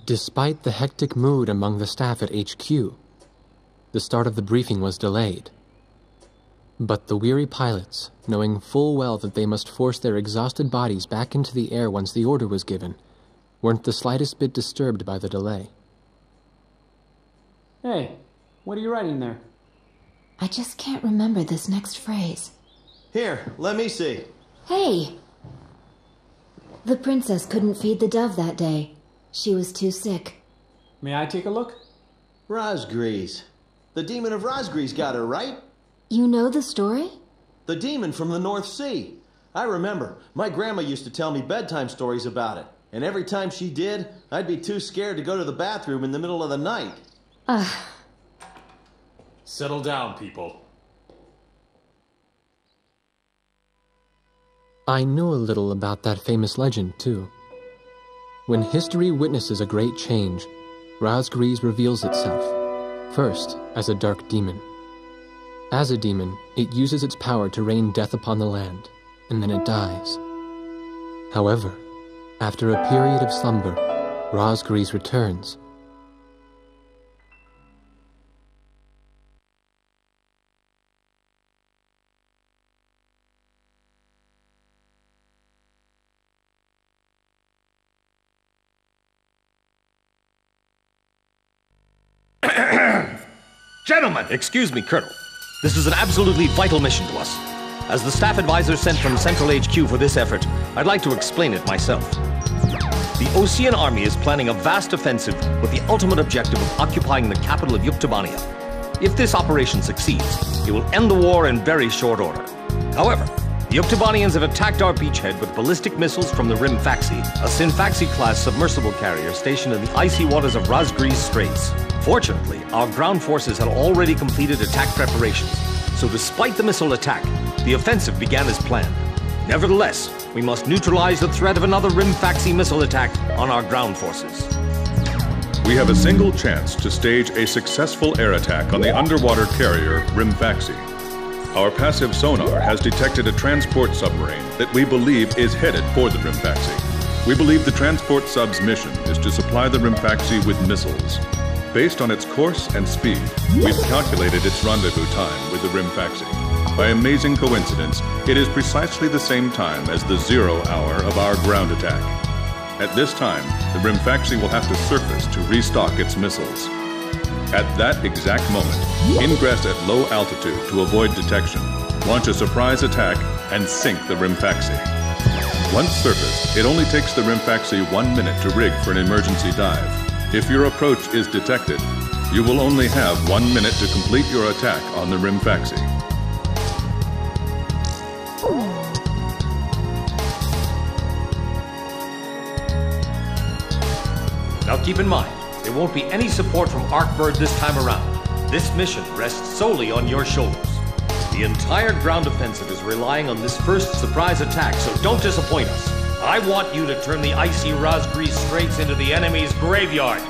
Despite the hectic mood among the staff at HQ, the start of the briefing was delayed. But the weary pilots, knowing full well that they must force their exhausted bodies back into the air once the order was given, weren't the slightest bit disturbed by the delay. Hey, what are you writing there? I just can't remember this next phrase. Here, let me see. Hey! The princess couldn't feed the dove that day. She was too sick. May I take a look? Razgriz. The demon of Razgriz got her, right? You know the story? The demon from the North Sea. I remember. My grandma used to tell me bedtime stories about it. And every time she did, I'd be too scared to go to the bathroom in the middle of the night. Settle down, people. I knew a little about that famous legend, too. When history witnesses a great change, Razgriz reveals itself, first as a dark demon. As a demon, it uses its power to rain death upon the land, and then it dies. However, after a period of slumber, Razgriz returns. Gentlemen! Excuse me, Colonel. This is an absolutely vital mission to us. As the staff advisor sent from Central HQ for this effort, I'd like to explain it myself. The Osean Army is planning a vast offensive with the ultimate objective of occupying the capital of Yuktobania. If this operation succeeds, it will end the war in very short order. However, the Yuktobanians have attacked our beachhead with ballistic missiles from the Rimfaxi, a Sinfaxi-class submersible carrier stationed in the icy waters of Razgriz Straits. Fortunately, our ground forces had already completed attack preparations, so despite the missile attack, the offensive began as planned. Nevertheless, we must neutralize the threat of another Rimfaxi missile attack on our ground forces. We have a single chance to stage a successful air attack on the underwater carrier Rimfaxi. Our passive sonar has detected a transport submarine that we believe is headed for the Rimfaxi. We believe the transport sub's mission is to supply the Rimfaxi with missiles. Based on its course and speed, we've calculated its rendezvous time with the Rimfaxi. By amazing coincidence, it is precisely the same time as the 0 hour of our ground attack. At this time, the Rimfaxi will have to surface to restock its missiles. At that exact moment, ingress at low altitude to avoid detection, launch a surprise attack, and sink the Rimfaxi. Once surfaced, it only takes the Rimfaxi 1 minute to rig for an emergency dive. If your approach is detected, you will only have 1 minute to complete your attack on the Rimfaxi. Now keep in mind, there won't be any support from Arkbird this time around. This mission rests solely on your shoulders. The entire ground offensive is relying on this first surprise attack, so don't disappoint us. I want you to turn the icy Razgriz Straits into the enemy's graveyard.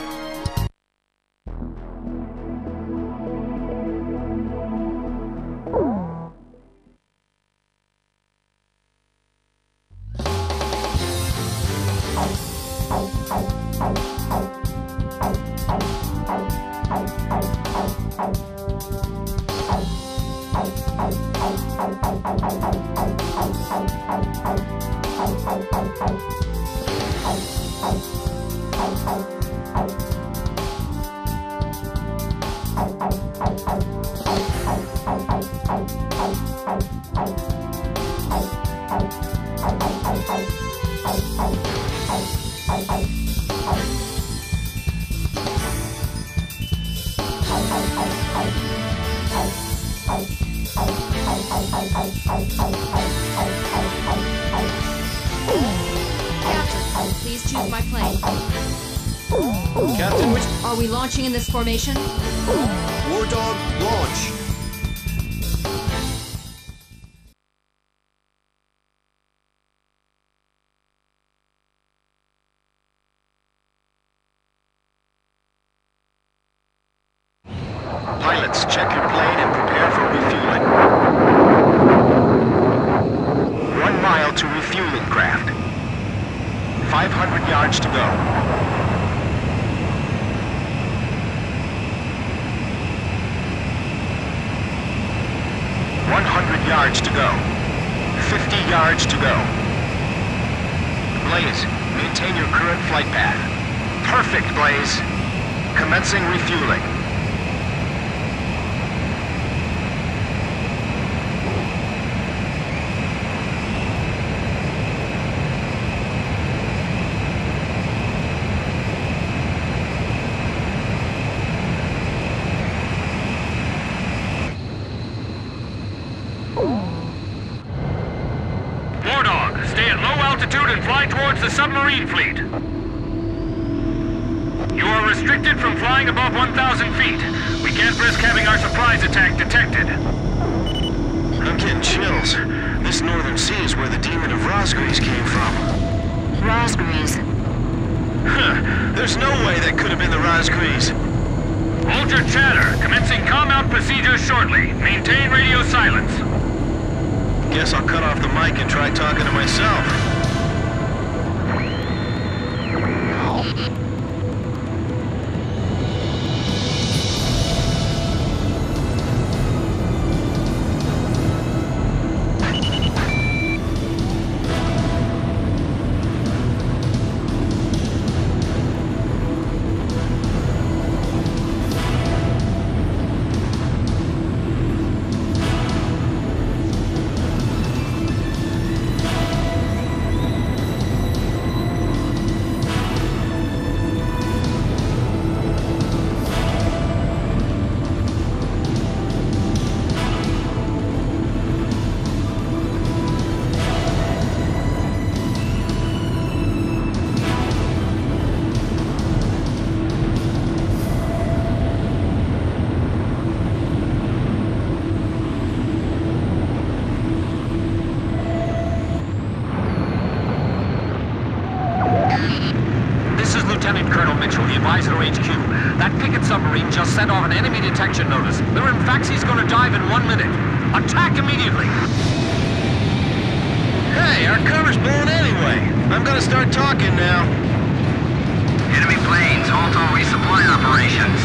Captain, please choose my plane. Captain, Are we launching in this formation? War Dog, launch! Pilots, check your plane and prepare for refueling. 1 mile to refueling craft. 500 yards to go. yards to go. 50 yards to go. Blaze, maintain your current flight path. Perfect, Blaze. Commencing refueling. The submarine fleet. You are restricted from flying above 1,000 feet. We can't risk having our surprise attack detected. I'm getting chills. This northern sea is where the demon of Razgriz came from. Razgriz. Huh. There's no way that could have been the Razgriz. Hold your chatter. Commencing comm-out procedures shortly. Maintain radio silence. Guess I'll cut off the mic and try talking to myself. Just sent off an enemy detection notice. The Rimfaxi's gonna dive in 1 minute. Attack immediately! Hey, our cover's blown anyway. I'm gonna start talking now. Enemy planes, halt all resupply operations.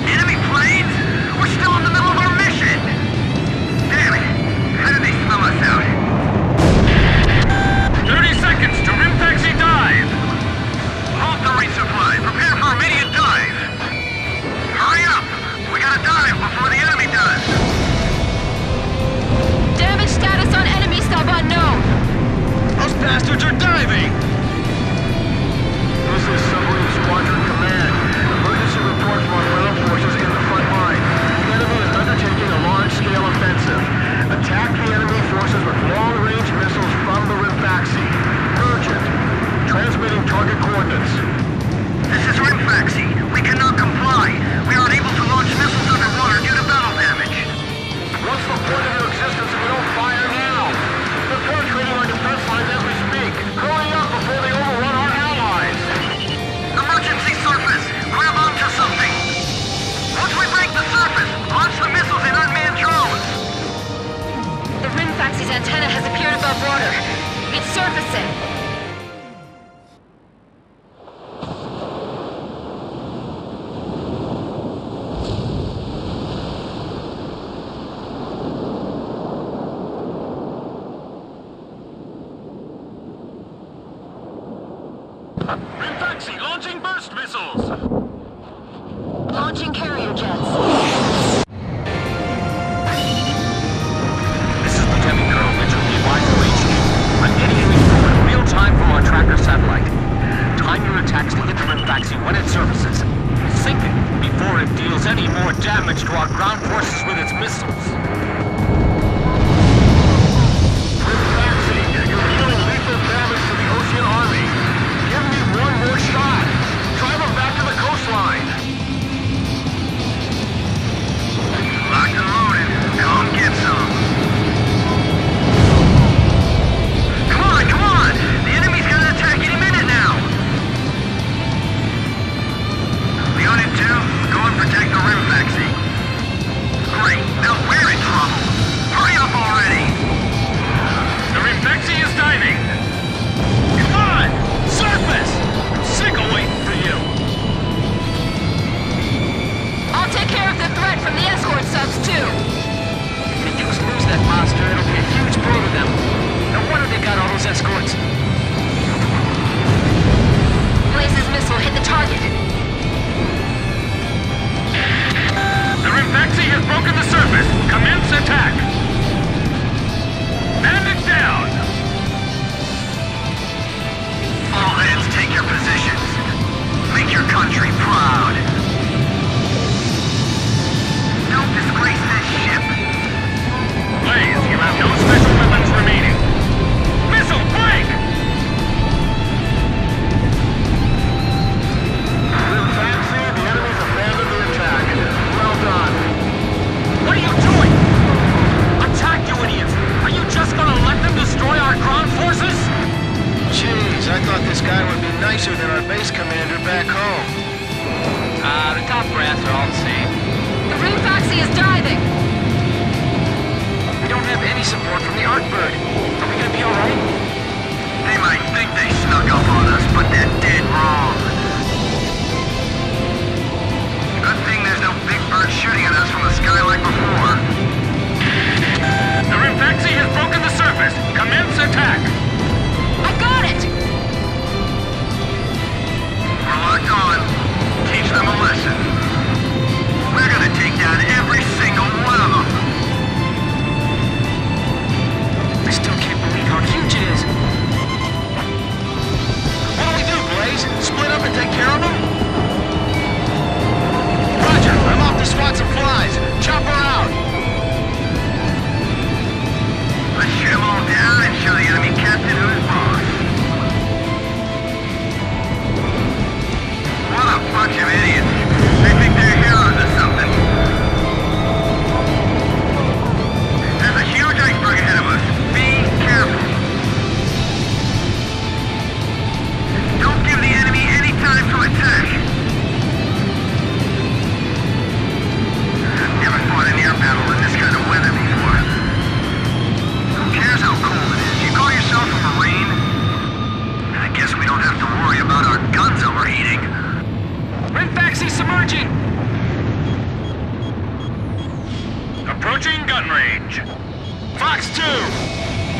Enemy planes? We're still in the middle of our mission! Damn it! How did they smell us out? 30 seconds to Rimfaxi dive! Halt the resupply. Prepare for immediate dive. Hurry up! We gotta dive before the enemy does! Damage status on enemy sub unknown. Those bastards are diving! This is Submarine Squadron Command. Emergency report from our ground forces in the front line. The enemy is undertaking a large-scale offensive. Attack the enemy forces with long-range missiles from the Rimfaxi. Urgent. Transmitting target coordinates. This is Rimfaxi. We cannot comply. We are unable to launch missiles underwater due to battle damage. What's the point of your existence if we don't fire now? They're penetrating our defense lines as we speak. Hurry up before they overrun our allies. Emergency surface. Grab onto something. Once we break the surface, launch the missiles in unmanned drones. The Rimfaxi's antenna has appeared above water. It's surfacing. Rimfaxi launching burst missiles! Launching carrier jets. This is Lieutenant Colonel Mitchell, the advisor HQ. I'm getting you info in real time from our tracker satellite. Time your attacks to hit the Rimfaxi when it surfaces. Sink it before it deals any more damage to our ground forces with its missiles. Rimfaxi, you're dealing lethal damage to the Ocean Army. Give me one more shot. Drive them back to the coastline. Locked and loaded. Come get some. Come on, come on! The enemy's gonna attack any minute now. Unit 2, go and protect the Rimfaxi. Great, now we're in trouble. that monster, it'll be a huge blow to them. No wonder they got all those escorts. Blaze's missile hit the target. The Rimfaxi has broken the surface. Commence attack. And it's down. All hands, take your positions. Make your country proud. Don't disgrace this ship. Blaze, you have no special weapons remaining. Missile, break! Rimfaxi, the enemy's abandoned the attack. Well done. What are you doing? Attack, you idiots! Are you just gonna let them destroy our ground forces? Jeez, I thought this guy would be nicer than our base commander back home. The top brass are all the same. The Rimfaxi is diving. We don't have any support from the Artbird. Are we gonna be alright? They might think they snuck up on us, but they're dead wrong. Good thing there's no big bird shooting at us from the sky like before. The Rimfaxi has broken the surface. Commence attack. I got it! We're locked on. Teach them a lesson. We're gonna take down every single one of them. I still can't believe how huge it is. What do we do, Blaze? Split up and take care of them? Roger, I'm off to swat some flies. Chopper out. Let's shoot them all down and show the enemy captain who's boss. What a bunch of idiots. They think they're heroes or something. There's a huge iceberg ahead of us. Be careful. Don't give the enemy any time to attack. I've never fought an air battle in this kind of weather before. Who cares how cold it is? You call yourself a Marine? I guess we don't have to worry about our guns overheating. Rimfaxi submerging! Approaching gun range. Fox 2!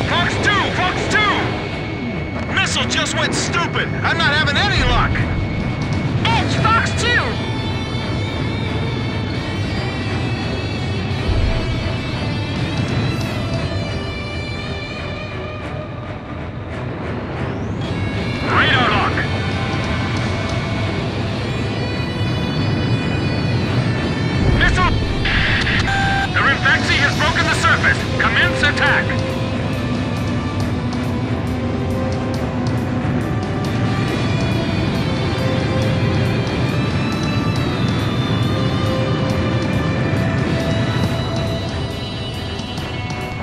Fox 2! Fox 2! Missile just went stupid! I'm not having any luck! Edge, Fox 2! Radar lock! Missile! The Rimfaxi has broken the surface. Commence attack!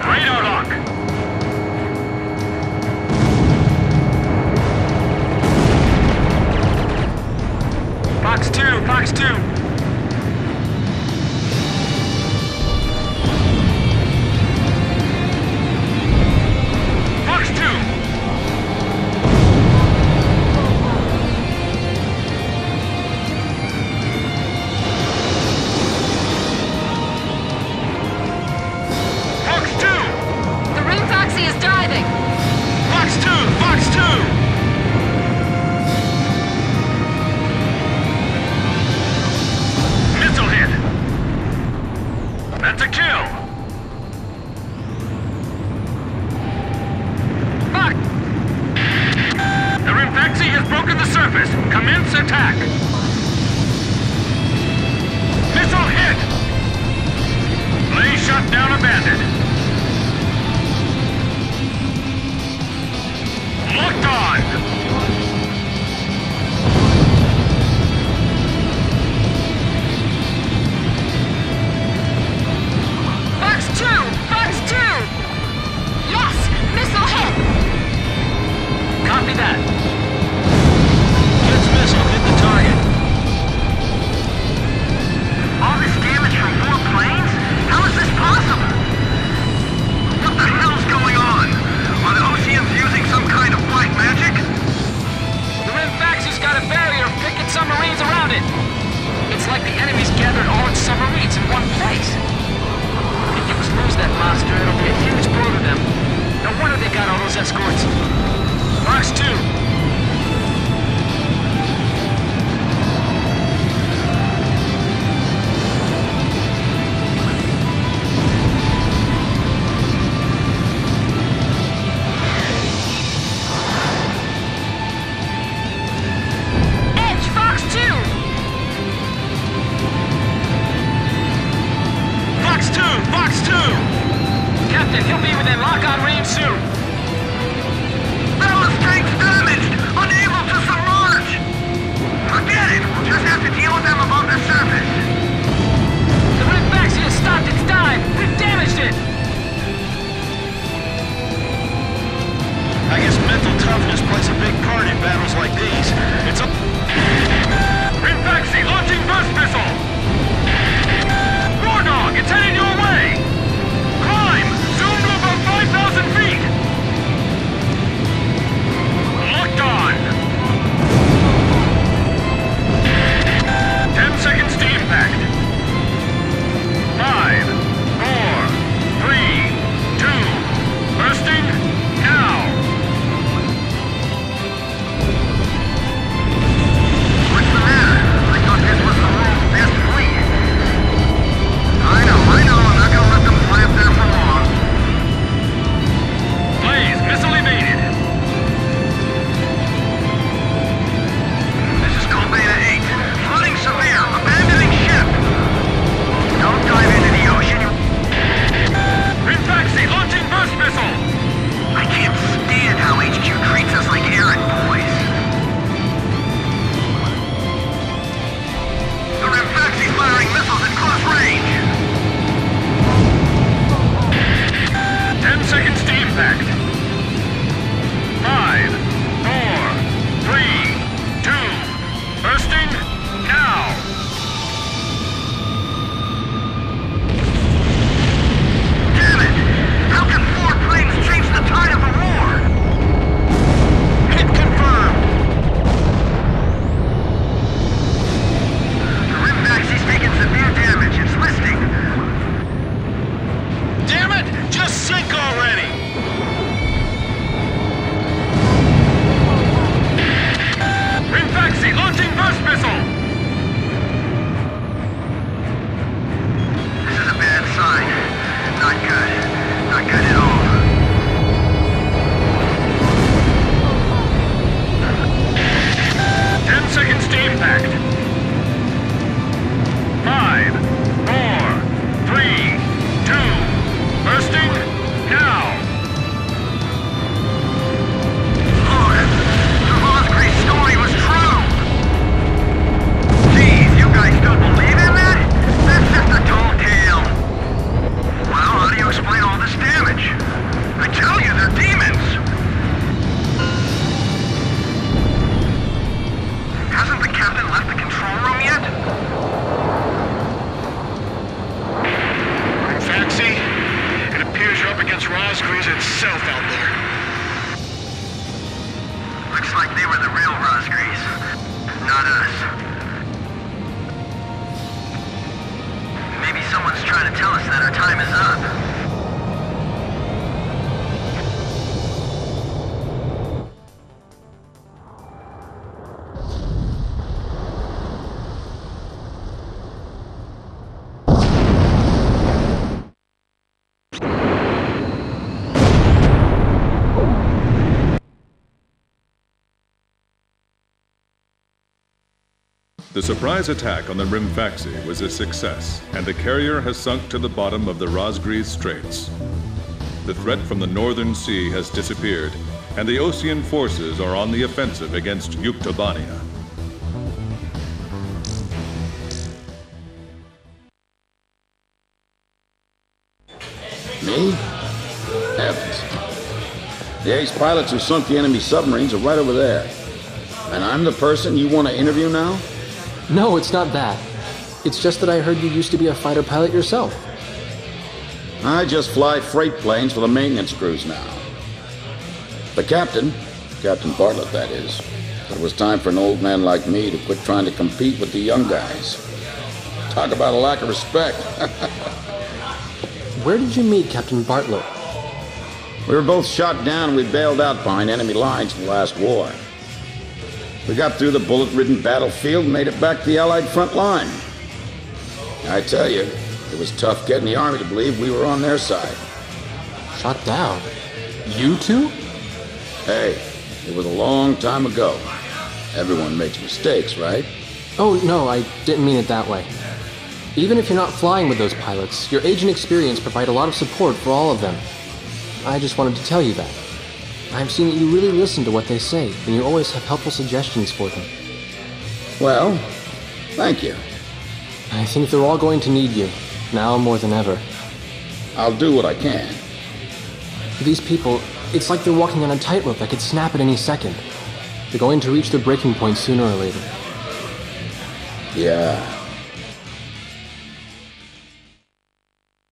Radar lock! Fox 2, Fox 2. Box 2! Captain, he'll be within lock-on range soon. Ballast tank's damaged! Unable to submerge! Forget it! We'll just have to deal with them above the surface. The Rimfaxi has stopped its dive! We've damaged it! I guess mental toughness plays a big part in battles like these. It's a... Rimfaxi launching burst missile! War Dog, it's headed your way! Climb! Zoom to about 5,000 feet! Locked on! 10 seconds to impact. 5, 4, 3, 2, bursting, now! What's the matter? I thought this was the world's best fleet. I know. I'm not gonna let them fly up there for long. Blaze, missile evaded. This is Call Beta 8. Flooding severe. Abandoning ship. Don't dive into the ocean. Rimfaxi launching burst missile! I can't stand how HQ treats us like errand boys. The Rimfaxi's firing missiles at close range. 10 seconds to impact. 5, 4, 3, 2, bursting, now! Damn it! How can 4 planes change the tide of the war? Hit confirmed! The Rimfaxi's taken severe damage. It's listing. Damn it! Just sink already! Rimfaxi launching burst missile! This is a bad sign. Not good. Not good at all. Seconds to impact. 5, 4, 3, 2, bursting, now! Look! The Razgriz story was true! Geez, you guys still believe in that? That's just a tall tale. Well, how do you explain all this damage? I tell you, they're demons! Hasn't the captain left the control room yet? Faxi, it appears you're up against Razgriz itself out there. Looks like they were the real Razgriz, not us. Maybe someone's trying to tell us that our time is up. The surprise attack on the Rimfaxi was a success, and the carrier has sunk to the bottom of the Razgriz Straits. The threat from the Northern Sea has disappeared, and the Osean forces are on the offensive against Yuktobania. Me? Heavens. The ace pilots who sunk the enemy submarines are right over there. And I'm the person you want to interview now? No, it's not that. It's just that I heard you used to be a fighter pilot yourself. I just fly freight planes for the maintenance crews now. The captain, Captain Bartlett that is, thought it was time for an old man like me to quit trying to compete with the young guys. Talk about a lack of respect. Where did you meet Captain Bartlett? We were both shot down and we bailed out behind enemy lines in the last war. We got through the bullet-ridden battlefield and made it back to the Allied front line. I tell you, it was tough getting the Army to believe we were on their side. Shot down? You two? Hey, it was a long time ago. Everyone makes mistakes, right? Oh, no, I didn't mean it that way. Even if you're not flying with those pilots, your age and experience provide a lot of support for all of them. I just wanted to tell you that. I've seen that you really listen to what they say, and you always have helpful suggestions for them. Well, thank you. I think they're all going to need you, now more than ever. I'll do what I can. These people, it's like they're walking on a tightrope that could snap at any second. They're going to reach their breaking point sooner or later. Yeah.